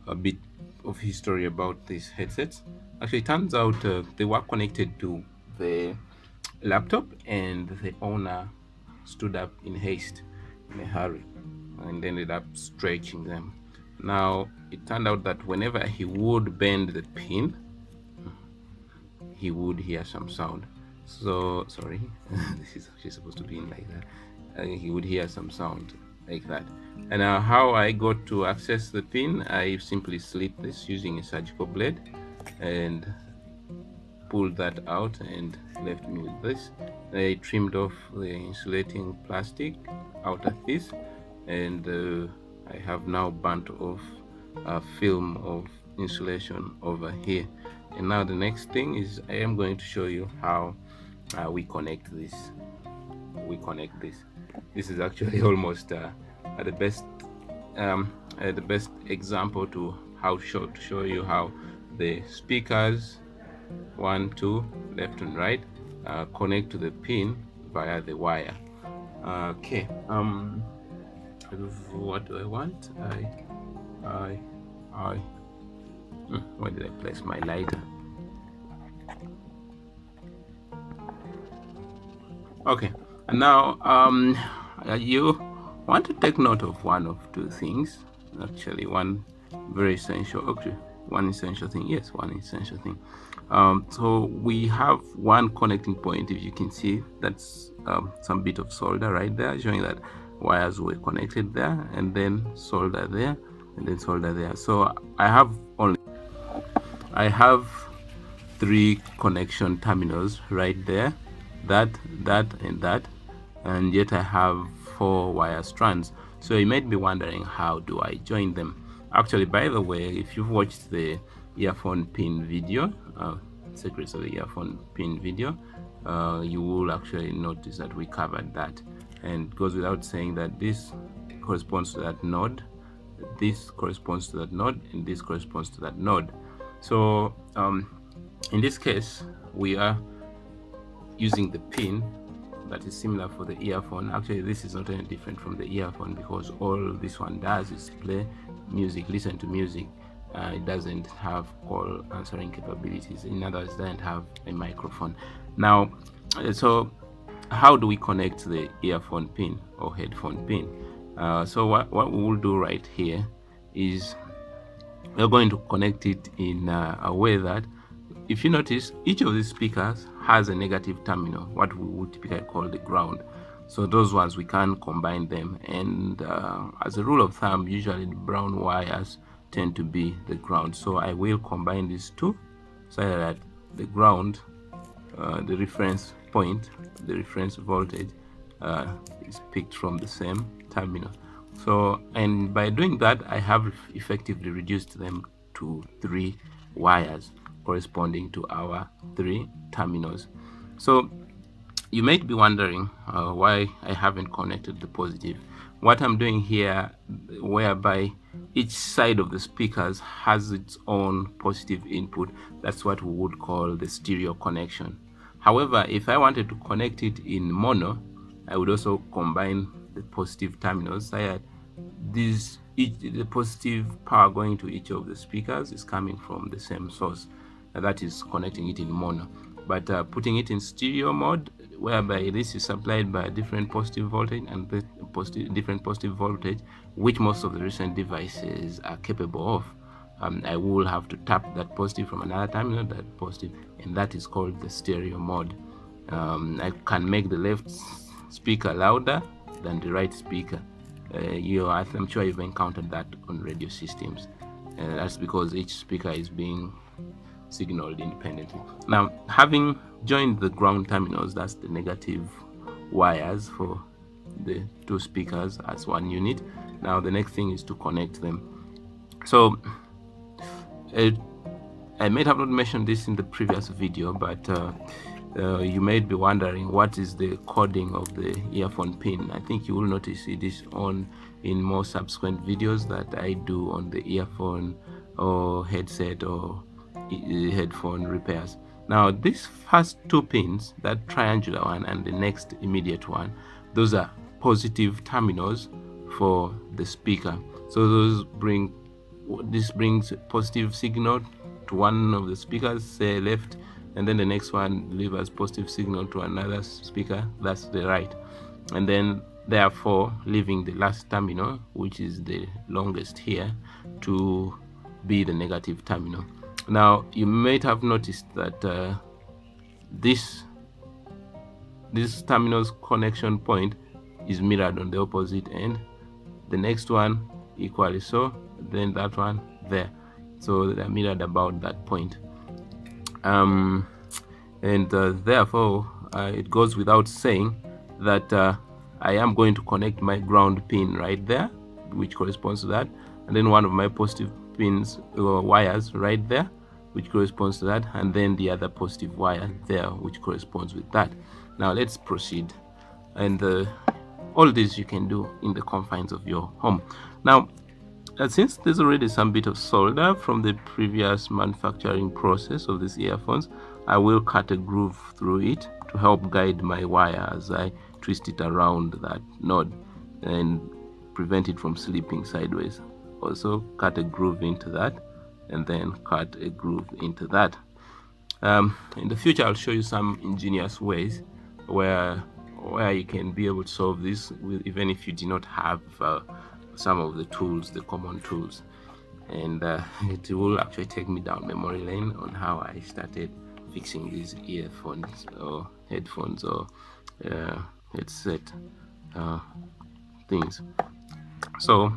a bit of history about these headsets. Actually, it turns out they were connected to the laptop, and the owner stood up in haste, in a hurry, and ended up stretching them. Now, it turned out that whenever he would bend the pin, he would hear some sound. So, sorry, this is actually supposed to be in like that. He would hear some sound like that. And how I got to access the pin, I simply slit this using a surgical blade and pulled that out and left me with this. I trimmed off the insulating plastic out of this, and I have now burnt off a film of insulation over here. And now the next thing is I am going to show you how we connect this. This is actually almost the best the best example to show you how the speakers 1, 2, left and right connect to the pin via the wire. Okay. What do I want? Where did I place my lighter? Okay. And now you want to take note of one of two things. Actually, one very essential. Okay, one essential thing. Yes, one essential thing. So we have one connecting point. If you can see, that's some bit of solder right there, showing that wires were connected there, and then solder there, and then solder there. So I have 3 connection terminals right there, that, and yet I have 4 wire strands. So you might be wondering, how do I join them? Actually, by the way, if you've watched the earphone pin video, secrets of the earphone pin video, you will actually notice that we covered that, and it goes without saying that this corresponds to that node, this corresponds to that node, and this corresponds to that node. So in this case, we are using the pin that is similar for the earphone. Actually, this is not any different from the earphone, because all this one does is play music, listen to music. It doesn't have call answering capabilities. In other words, it doesn't have a microphone. Now, so how do we connect the earphone pin or headphone pin? So what we will do right here is we're going to connect it in a way that, if you notice, each of these speakers has a negative terminal, what we would typically call the ground. So those ones, we can combine them, and as a rule of thumb, usually the brown wires tend to be the ground. So I will combine these two so that the ground, the reference point, the reference voltage is picked from the same terminal. So, and by doing that, I have effectively reduced them to 3 wires corresponding to our 3 terminals. So you might be wondering why I haven't connected the positive. What I'm doing here, whereby each side of the speakers has its own positive input, that's what we would call the stereo connection. However, if I wanted to connect it in mono, I would also combine the positive terminals so that the positive power going to each of the speakers is coming from the same source. That is connecting it in mono. But putting it in stereo mode, whereby this is supplied by a different positive voltage and different positive voltage, which most of the recent devices are capable of, I will have to tap that positive from another terminal, that positive, and that is called the stereo mode. I can make the left speaker louder than the right speaker. I'm sure you've encountered that on radio systems. That's because each speaker is being signaled independently. Now, having joined the ground terminals, that's the negative wires for the 2 speakers as one unit. Now the next thing is to connect them. So I may have not mentioned this in the previous video, but you may be wondering what is the coding of the earphone pin. I think you will notice it is on in more subsequent videos that I do on the earphone or headset or headphone repairs. Now these first 2 pins, that triangular one and the next immediate one, those are positive terminals for the speaker. So those bring this brings a positive signal to one of the speakers, say left, and then the next one delivers positive signal to another speaker, that's the right, and then therefore leaving the last terminal, which is the longest here, to be the negative terminal. Now you might have noticed that this terminal's connection point is mirrored on the opposite end, the next one equally so, then that one there, so they're mirrored about that point. Therefore it goes without saying that I am going to connect my ground pin right there, which corresponds to that, and then one of my positive pins or wires right there, which corresponds to that, and then the other positive wire there, which corresponds with that. Now let's proceed, and all this you can do in the confines of your home. Now since there's already some bit of solder from the previous manufacturing process of these earphones, I will cut a groove through it to help guide my wire as I twist it around that node and prevent it from slipping sideways. Also cut a groove into that, and then cut a groove into that. In the future I'll show you some ingenious ways where you can be able to solve this even if you do not have some of the tools, the common tools, and it will actually take me down memory lane on how I started fixing these earphones or headphones or headset things. So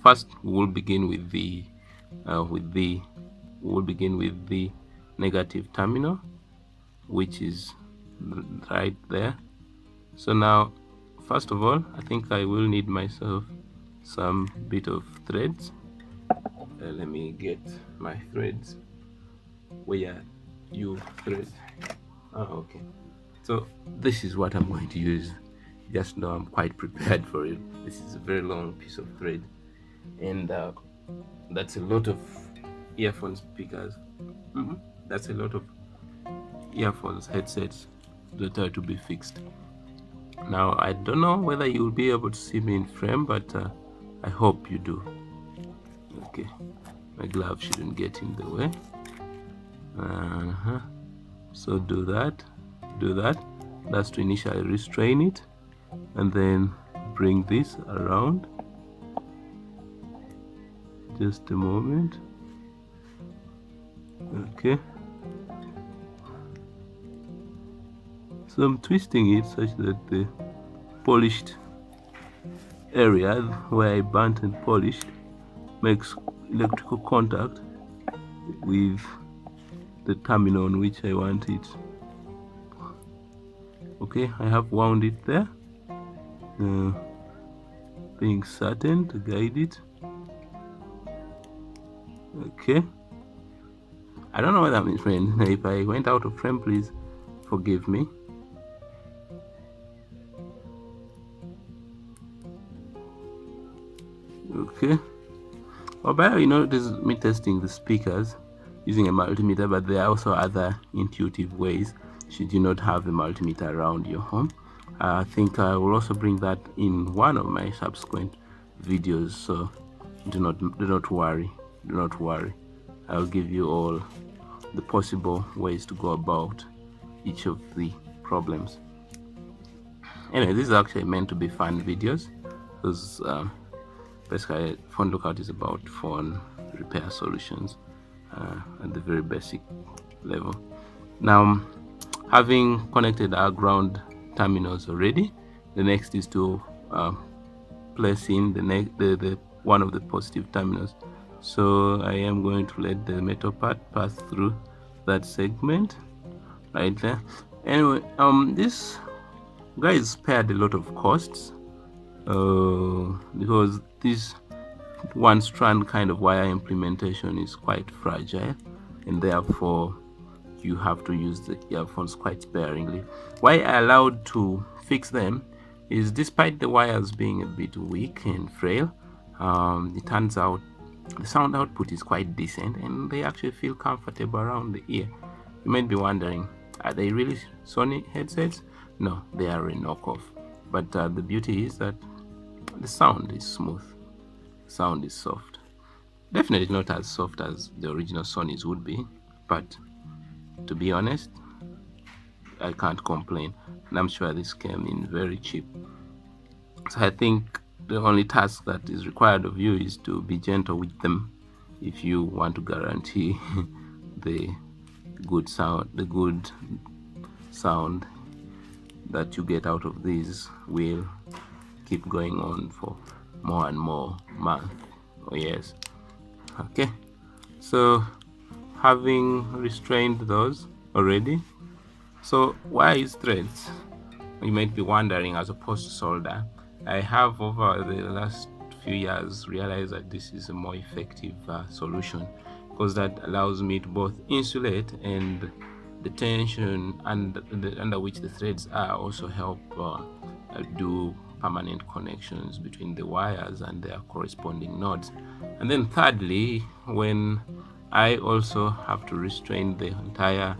first we'll begin with the negative terminal, which is right there. So now first of all, I think I will need myself some bit of threads. Let me get my threads. Where are you threads? Okay, so this is what I'm going to use. Just know I'm quite prepared for it. This is a very long piece of thread, and that's a lot of earphone speakers. That's a lot of earphones headsets that are to be fixed. Now I don't know whether you will be able to see me in frame, but I hope you do. Okay, my glove shouldn't get in the way. So do that. That's to initially restrain it, and then bring this around. Just a moment. Okay, so I'm twisting it such that the polished area where I burnt and polished makes electrical contact with the terminal on which I want it. Okay, I have wound it there, being certain to guide it. Okay, I don't know what that means, friend. If I went out of frame, please forgive me. Okay, well, by the way, you know, this is me testing the speakers using a multimeter, but there are also other intuitive ways should you not have a multimeter around your home. I think I will also bring that in one of my subsequent videos, so do not worry. I'll give you all the possible ways to go about each of the problems. Anyway, this is actually meant to be fun videos, because basically Phone Lookout is about phone repair solutions at the very basic level. Now, having connected our ground terminals already, the next is to place in the one of the positive terminals. So I am going to let the metal part pass through that segment right there. Anyway, this guy spared a lot of costs because this one strand kind of wire implementation is quite fragile, and therefore you have to use the earphones quite sparingly. Why I allowed to fix them is, despite the wires being a bit weak and frail, it turns out the sound output is quite decent, and they actually feel comfortable around the ear. You might be wondering, are they really Sony headsets? No, they are a knockoff. But the beauty is that the sound is smooth, sound is soft. Definitely not as soft as the original Sony's would be, but to be honest, I can't complain, and I'm sure this came in very cheap. So I think the only task that is required of you is to be gentle with them if you want to guarantee the good sound that you get out of these will keep going on for more and more months or years. Okay, so having restrained those already, so why is threads, you might be wondering, as opposed to solder? I have over the last few years realized that this is a more effective solution, because that allows me to both insulate, and the tension under which the threads are also help do permanent connections between the wires and their corresponding nodes. And then thirdly, when I also have to restrain the entire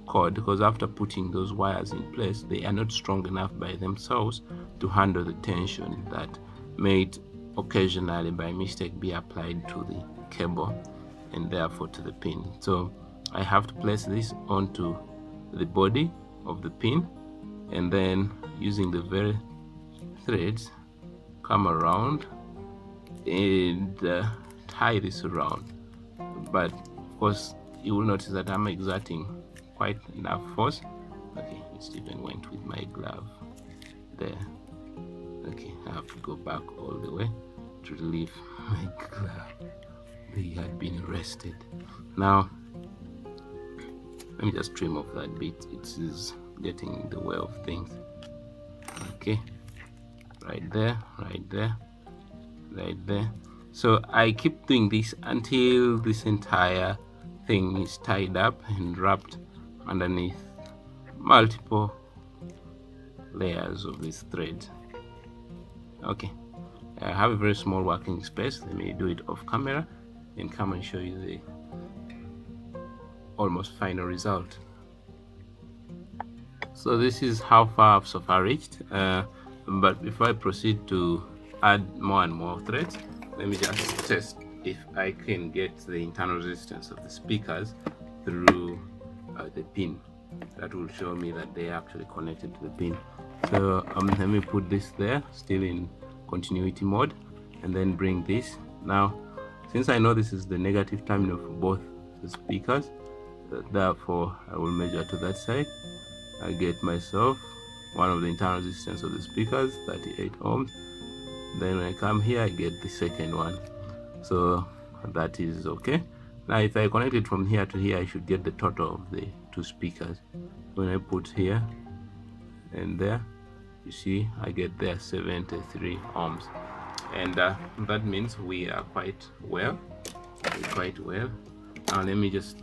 cord, because after putting those wires in place, they are not strong enough by themselves to handle the tension that may occasionally by mistake be applied to the cable and therefore to the pin. So I have to place this onto the body of the pin, and then using the very threads come around and tie this around. But of course you will notice that I'm exerting quite enough force. Okay, it even went with my glove there. Okay, I have to go back all the way to relieve my glove. They had been arrested. Now let me just trim off that bit. It is getting in the way of things. Okay, right there, right there, right there. So I keep doing this until this entire thing is tied up and wrapped underneath multiple layers of this thread. Okay, I have a very small working space. Let me do it off camera and come and show you the almost final result. So this is how far I've so far reached, but before I proceed to add more and more threads, let me just test if I can get the internal resistance of the speakers through the pin. That will show me that they are actually connected to the pin. So let me put this there, still in continuity mode, and then bring this. Now since I know this is the negative terminal for both the speakers, therefore I will measure to that side. I get myself one of the internal resistance of the speakers, 38 ohms. Then when I come here, I get the second one. So that is okay. Now if I connect it from here to here, I should get the total of the two speakers. When I put here and there, you see I get there 73 ohms, and that means we are quite well. Now let me just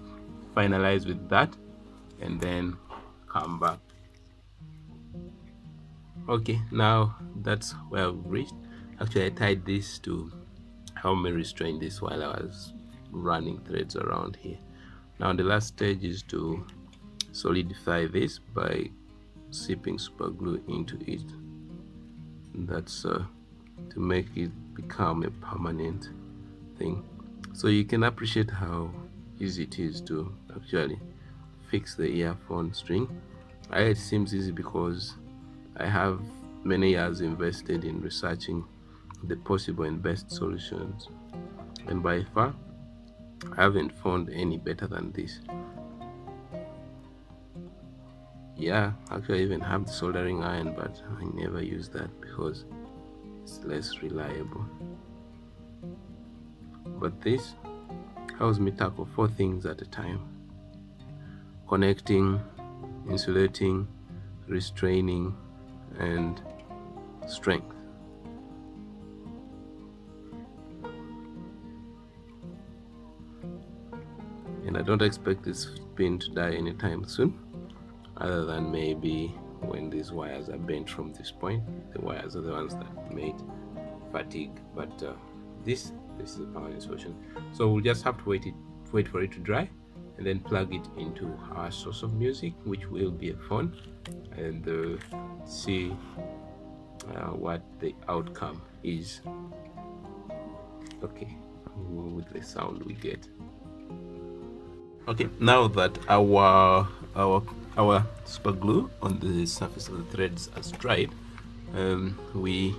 finalize with that and then come back. Okay, now that's where I've reached. Actually I tied this to help me restrain this while I was running threads around here. Now the last stage is to solidify this by sipping super glue into it. That's to make it become a permanent thing. So you can appreciate how easy it is to actually fix the earphone string. It seems easy because I have many years invested in researching the possible and best solutions, and by far I haven't found any better than this. Yeah, actually I even have the soldering iron, but I never use that because it's less reliable. But this helps me tackle 4 things at a time: connecting, insulating, restraining, and strength. And I don't expect this pin to die anytime soon, other than maybe when these wires are bent from this point. The wires are the ones that made fatigue, but this is a permanent solution. So we'll just have to wait for it to dry, and then plug it into our source of music, which will be a phone, and see what the outcome is. Okay, with the sound we get. Okay, now that our super glue on the surface of the threads has dried, we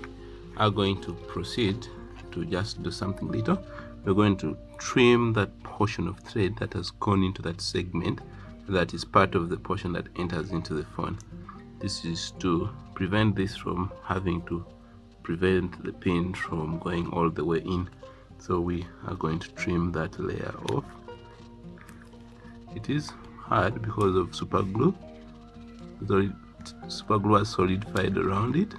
are going to proceed to just do something little. We're going to trim that portion of thread that has gone into that segment that is part of the portion that enters into the phone. This is to prevent this from having to prevent the pin from going all the way in. So we are going to trim that layer off. It is hard because of super glue. Super glue has solidified around it.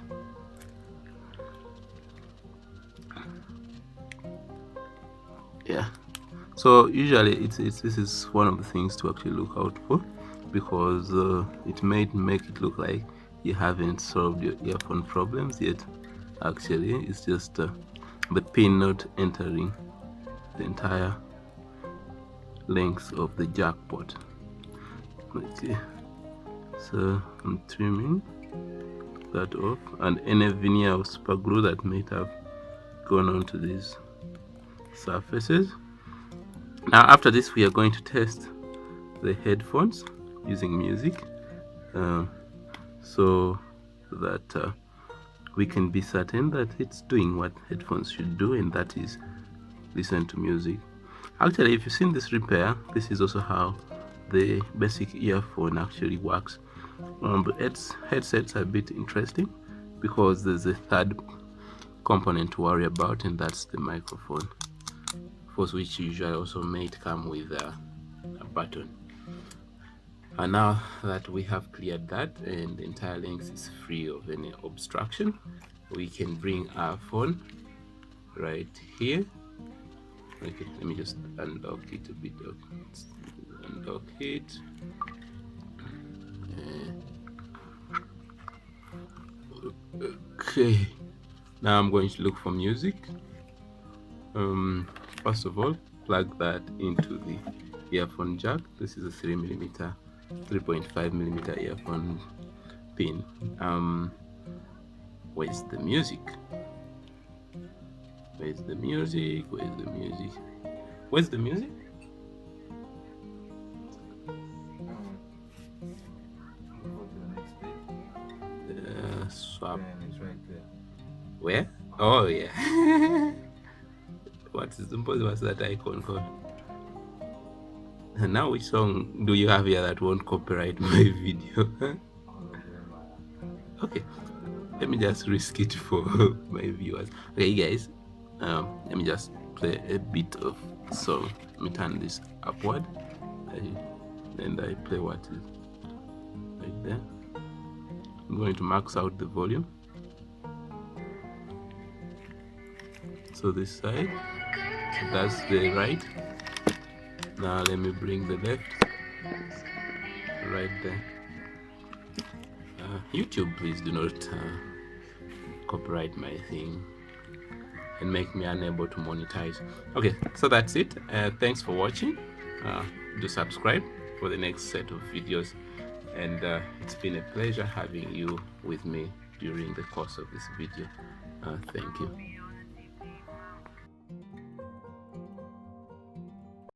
Yeah, so usually this is one of the things to actually look out for, because it may make it look like you haven't solved your earphone problems yet. Actually, it's just the pin not entering the entire length of the jack port. Okay, so I'm trimming that off, and any veneer of super glue that might have gone onto these surfaces. Now after this, we are going to test the headphones using music, so that we can be certain that it's doing what headphones should do, and that is listen to music. Actually, if you've seen this repair, this is also how the basic earphone actually works. But headsets are a bit interesting because there's a third component to worry about, and that's the microphone, for which usually also may come with a button. And now that we have cleared that and the entire length is free of any obstruction, we can bring our phone right here. Okay, let me just unlock it a bit. Unlock it. Okay, now I'm going to look for music. First of all, plug that into the earphone jack. This is a 3.5mm earphone pin. Where's the music? Where's the music? Where's the music? Where's the music? Swap. Where? Oh yeah. What's that icon called? And now, which song do you have here that won't copyright my video? Okay, let me just risk it for my viewers. Okay guys, let me just play a bit of song. Let me turn this upward, and I play what is right there. I'm going to max out the volume. So this side, that's the right. Now let me bring the left right there. YouTube, please do not copyright my thing and make me unable to monetize. Okay, so that's it. Thanks for watching. Do subscribe for the next set of videos, and it's been a pleasure having you with me during the course of this video. Thank you.